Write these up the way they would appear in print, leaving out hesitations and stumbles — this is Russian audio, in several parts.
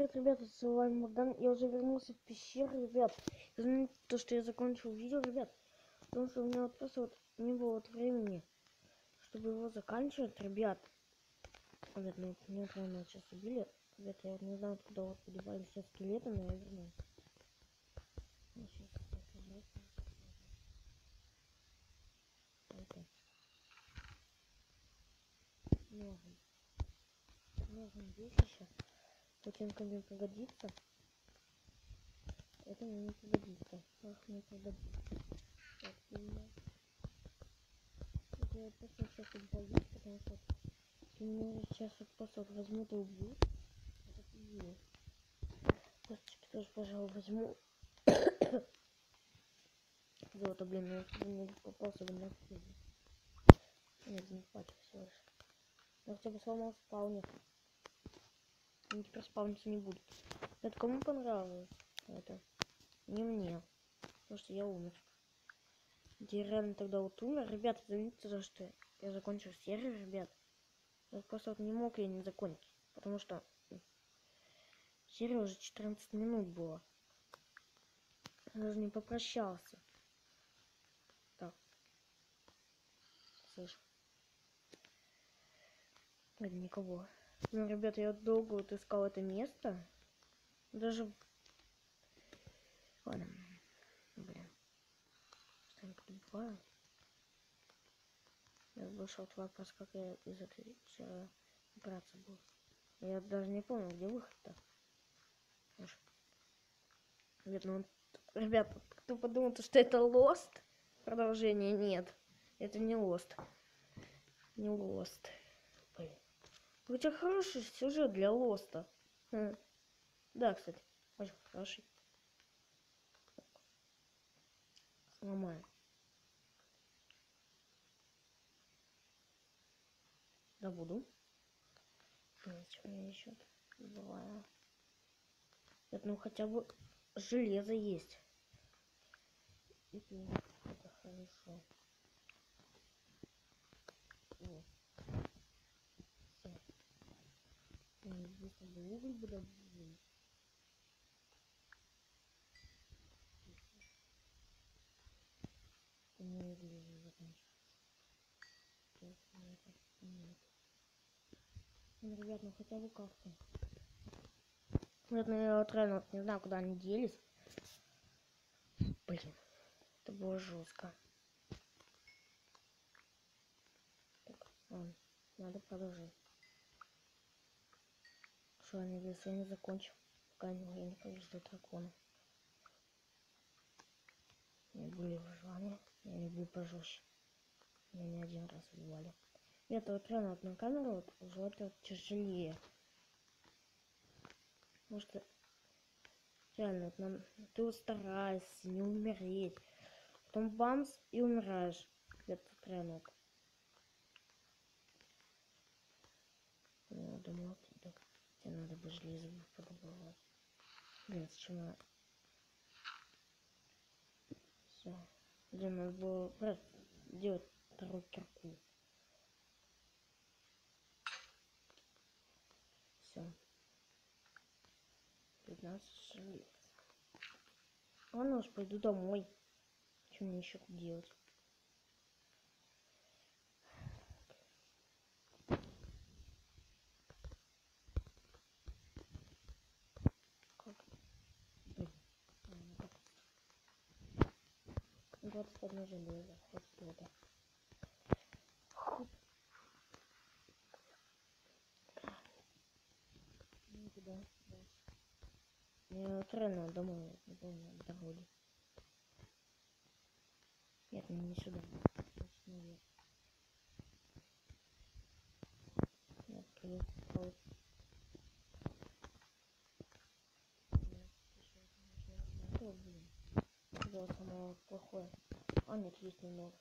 привет, ребята, с вами Богдан. Я уже вернулся в пещеру, ребят. Извините, то, что я закончил видео, ребят. Потому что у меня вот просто вот не было вот времени, чтобы его заканчивать, ребят. Ребят, ну меня прямо сейчас убили. Ребят, я вот не знаю, куда вот подевались все скелеты, но я верну. Можно здесь еще. Ботинка мне пригодится. Это мне не пригодится. Ах, не пригодится. Так, я просто сейчас тут боюсь, потому что меня сейчас вот просто вот возьмут и убьют. Это пиздец. Косточки тоже, пожалуй, возьму. Золото, блин, я не попался бы на физу. Нет, не хватит всего лишь. Я хотя бы сломал спаунер. Они теперь спауниться не будут. Это кому понравилось? Это не мне. Потому что я умер. Я реально тогда вот умер. Ребята, извините за что я закончил серию, ребят. Я просто вот не мог я не закончить. Потому что серия уже 14 минут была. Я даже не попрощался. Так. Слышь. Нет, никого. Ну, ребята, я долго вот искал это место. Даже... Ладно. Блин. Что-нибудь добываю. Я вышел от вопрос, как я из этой вчера браться был. Я даже не понял, где выход-то. Ребят, ну, ребят, кто подумал, что это Lost? Продолжения нет. Это не Lost. Не Lost. Блин. Хотя хороший сюжет для Лоста. Да, кстати, очень хороший. Сломаю. Да буду. Что я еще забываю. Это ну хотя бы железо есть. Это хорошо. Вот. Все. Здесь надо уголь бы добыть. Не уголь закончился. Нет. Ну, ребят, ну хотя бы как-то. Нет, ну я вот реально вот не знаю, куда они делись. Блин, это было жестко. Так, ладно, надо продолжить. Что они если я не закончу, пока я не повезу дракона. Не были выживания, я люблю пожестче. Меня не один раз убивали. Это вот реально вот на камеру вот уже это вот тяжелее. Потому что реально вот нам, ты вот стараешься не умереть. Потом бамс и умираешь. Это вот реально вот. Я думал, так, тебе надо бы железо подобрать. Блин, зачем я... Все. Блин, надо было просто делать вторую кирку. Все. 15 желез. Ладно уж, пойду домой. Что мне еще тут делать? Как? Блин. 21 железо. Хоть что-то. Никуда. Мне реально домой, не помню, дороги. Нет, не сюда. Наверх. Нет, приехал. О, блин. Это самое плохое. А, нет, есть немного.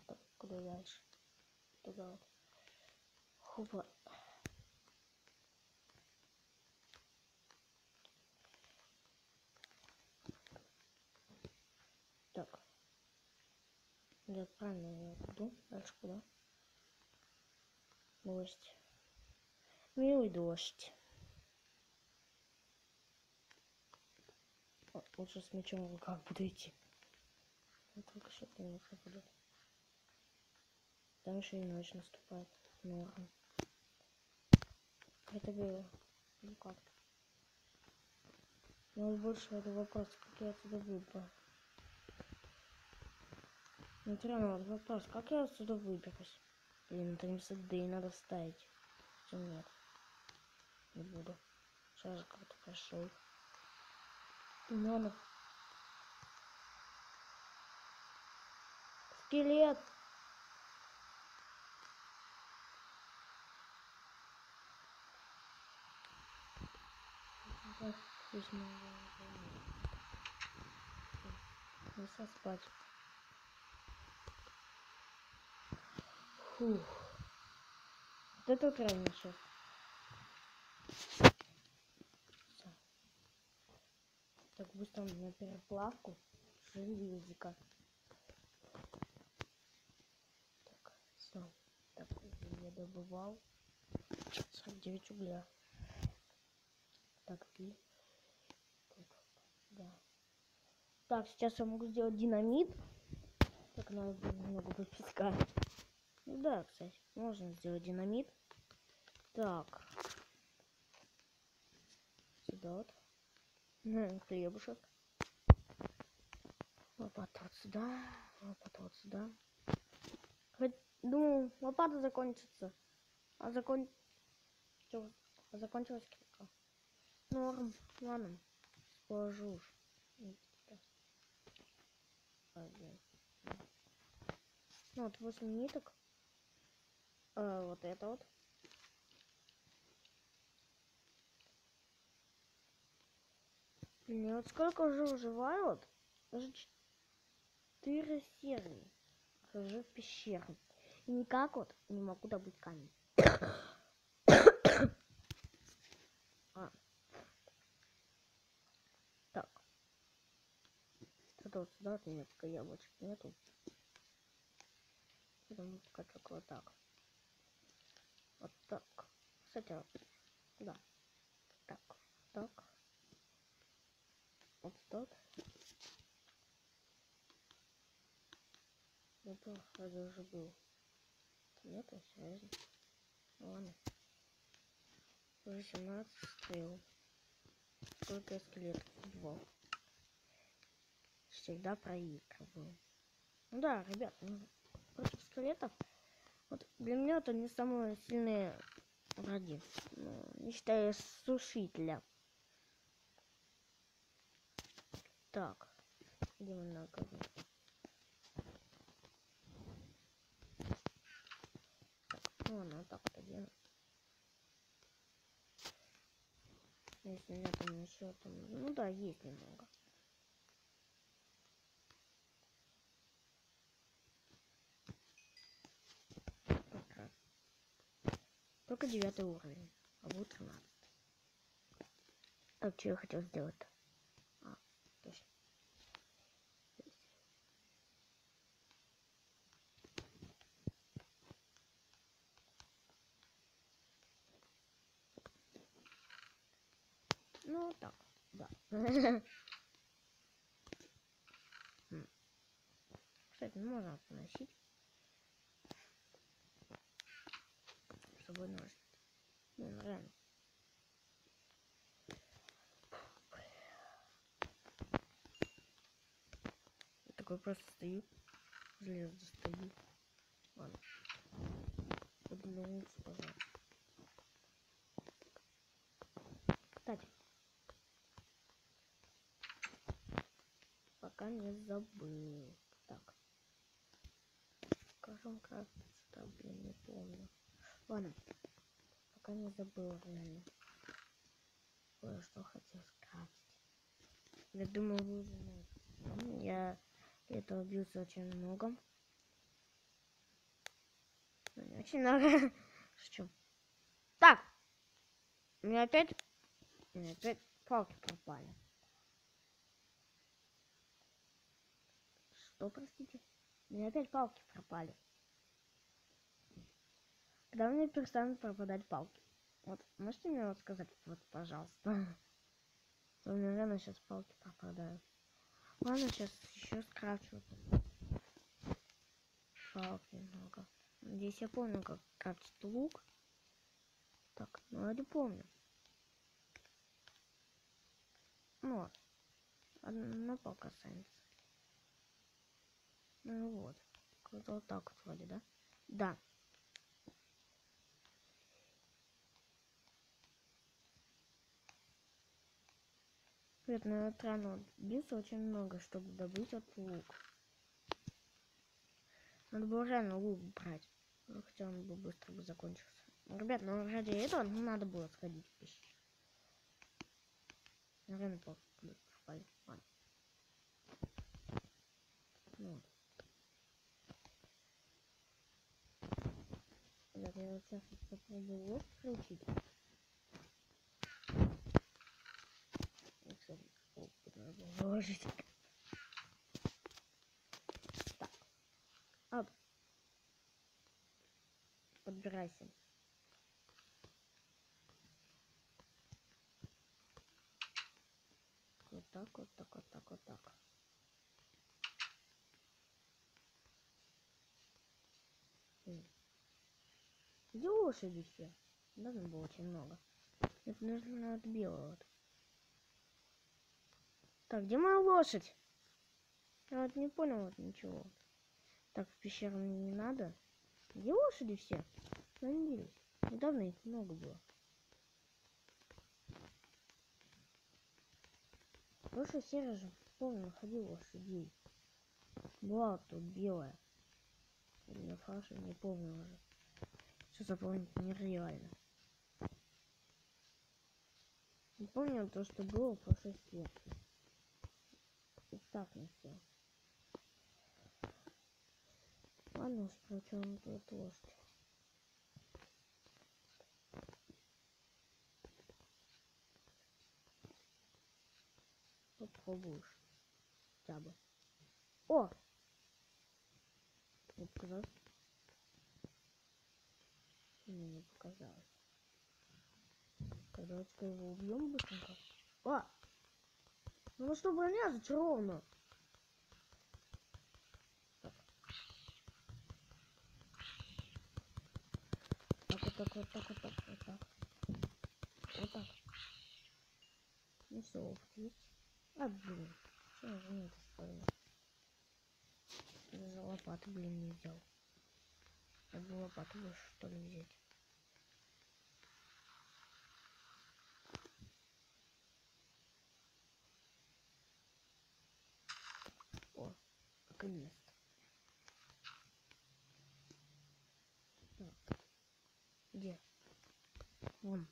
Так, куда дальше? Туда вот. Хопа. Так. Да, правильно, я жду. Дальше куда? Дождь. Милый дождь. Лучше с мечом в руках буду идти. Я только что-то не буду. Там еще и ночь наступает. Норм. Это было. Ну как? Но больше это вопрос, как я отсюда выбрал. Ну реально вот вопрос, как я отсюда выберусь? Блин, это не всегда и надо ставить. Чем нет? Не буду. Сейчас же как-то прошел. Надо. Скелет! Не спать. Фух. Вот это вот реально сейчас. Так быстро на переплавку железика. Так, все. Так, я добывал 49 угля. Так, и тут, да. Так, сейчас я могу сделать динамит. Так, надо немного будет песка. Ну да, кстати, можно сделать динамит. Так. Сюда вот. Хлебушек. Лопата вот сюда. Лопата вот сюда. Думаю, лопата закончится. А закончилась кирка. Норм. Ладно. Положу уж. Ну вот 8 ниток. Вот это вот. Блин, вот сколько уже выживаю, вот. Даже 4 серии. Хожу в пещеру. И никак вот не могу добыть камень. Так. Это вот сюда у меня пока яблочек нету. Потому пока только вот так. Вот так. Кстати, да. Так. Так. Вот так. Это вроде уже был. Нету связи. Ладно. Уже 17 стрел. Сколько скелетов убивал. Всегда проигрываю. Ну да, ребят, против скелетов. Вот для меня это не самые сильные враги. Ну, не считая сушителя. Так. Где мы на голову? Ну ладно, вот так вот одену. Если у меня там еще там... Ну да, есть немного. Пока. Только 9 уровень. А будет 13. Так, что я хотел сделать-то? А, точно. Ну, так, да. Кстати, можно поносить. С собой носит. Ну, реально. Я такой просто стою. Железо достаю. Ладно. Подумайте, пожалуйста. Кстати. Пока не забыл. Так. Скажем, как что, блин, не помню. Ладно. Пока не забыл, реально. Кое-что хотел скрафтить. Я думаю, вы уже знаете. Я этого бился очень много. Ну, не очень много. Шучу. Так. У меня опять палки пропали. Что, простите? У меня опять палки пропали. Когда мне перестанут пропадать палки? Вот, можете мне вот сказать, вот, пожалуйста. У меня реально сейчас палки пропадают. Ладно, сейчас еще скрафчу. Палки много. Здесь я помню, как крафтить лук. Так, ну я не помню. Ну вот. Одна палка останется. Ну вот. Вот так вот вроде, да? Да. Нет, ну это рано биться очень много, чтобы добыть вот лук. Надо было реально лук брать. Ну, хотя он бы быстро бы закончился. Ребят, ну ради этого надо было сходить в пещеру. Наверное, попали. Ладно. Ну вот. Ребят, я вот сейчас попробую лук включить. Кстати, лук надо было заложить. Так. Оп. Подбирайся. Вот так, вот так, вот так, вот так. Где лошади все? Должно было очень много. Это нужно от белого. Вот. Так, где моя лошадь? Я вот не понял вот ничего. Так, в пещеру мне не надо. Где лошади все? Остановились. Недавно их много было. Прошлой серии же, помню, находил лошадей. Была тут белая. Или на фарше, не помню уже. Все запомнить нереально. Не помню то, что было в прошлой серии. И так не все. Ладно, уж прочем тут лошадь. Попробуешь. Хотя бы. О! Не показалось? Мне не показалось. Давайте-ка его убьем быстренько. О! Ну что, броня зачарована? Так. Так, вот так, вот так, вот так, вот так. Вот так. Ну все, опыт есть. А, блин. Что я не это ставлю? Даже лопату, блин, не взял. Надо было лопату больше, что ли, взять. О, наконец-то. Так. Где? Вон.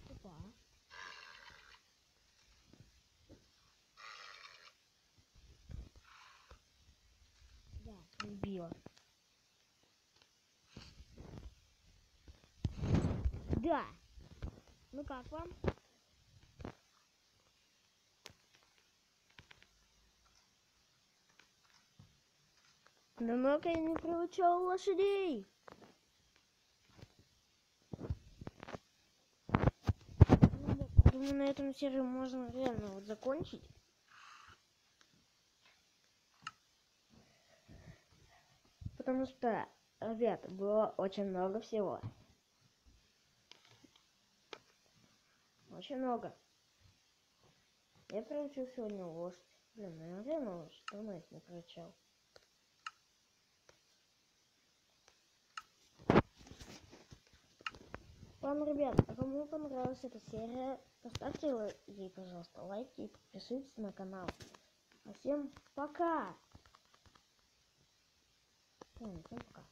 Опа. Да, убила. Да. Ну как вам? Давно я не приручал лошадей. Думаю, на этом серию можно реально вот закончить. Потому что, ребят, было очень много всего. Очень много. Я приручил сегодня лошадь. Блин, наверное, лошадь. Давно их не приручал. Ладно, ребят, а кому понравилась эта серия, поставьте ей, пожалуйста, лайки и подпишитесь на канал. А всем пока! Всем пока.